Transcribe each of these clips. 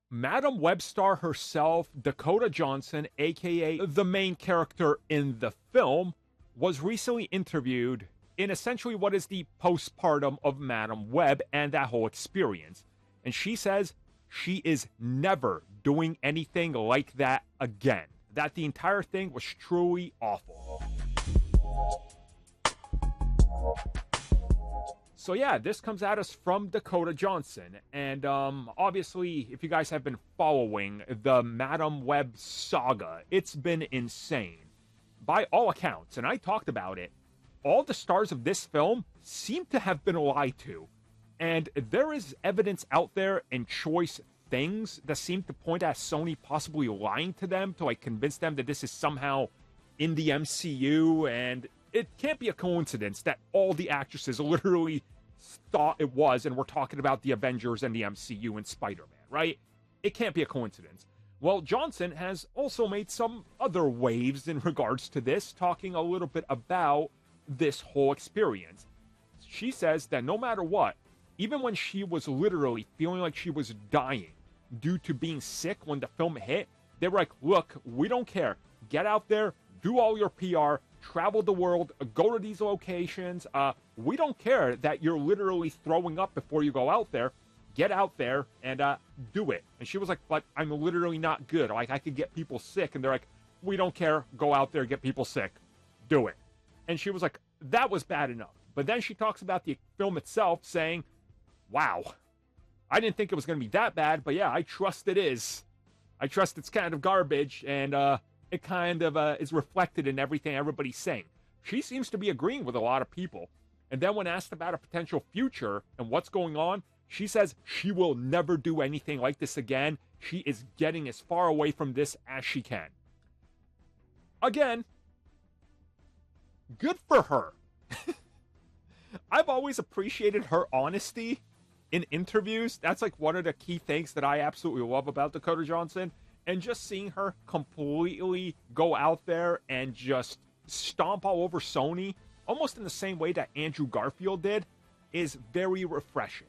Madam Web star herself, Dakota Johnson, aka the main character in the film, was recently interviewed in essentially what is the postpartum of Madam Web and that whole experience. And she says she is never doing anything like that again. That the entire thing was truly awful. So yeah, this comes at us from Dakota Johnson, and obviously, if you guys have been following the Madam Web saga, it's been insane. By all accounts, and I talked about it, all the stars of this film seem to have been lied to, and there is evidence out there and choice things that seem to point at Sony possibly lying to them to like convince them that this is somehow in the MCU, and it can't be a coincidence that all the actresses literally thought it was, and we're talking about the Avengers and the MCU and Spider-Man, right? It can't be a coincidence. Well, Johnson has also made some other waves in regards to this, talking a little bit about this whole experience. She says that no matter what, even when she was literally feeling like she was dying due to being sick when the film hit, they were like, look, we don't care. Get out there, do all your PR, travel the world, go to these locations. We don't care that you're literally throwing up before you go out there. Get out there and do it. And she was like, but I'm literally not good. Like, I could get people sick. And they're like, we don't care. Go out there, get people sick. Do it. And she was like, that was bad enough. But then she talks about the film itself, saying, wow, I didn't think it was going to be that bad. But yeah, I trust it is. I trust it's kind of garbage. And it kind of is reflected in everything everybody's saying. She seems to be agreeing with a lot of people. And then when asked about a potential future and what's going on, she says she will never do anything like this again. She is getting as far away from this as she can. Again, good for her. I've always appreciated her honesty in interviews. That's like one of the key things that I absolutely love about Dakota Johnson. And just seeing her completely go out there and just stomp all over Sony, almost in the same way that Andrew Garfield did, is very refreshing.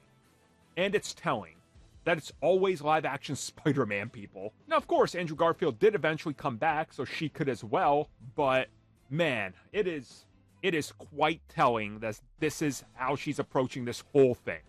And it's telling that it's always live-action Spider-Man people. Now, of course, Andrew Garfield did eventually come back, so she could as well, but man, it is quite telling that this is how she's approaching this whole thing.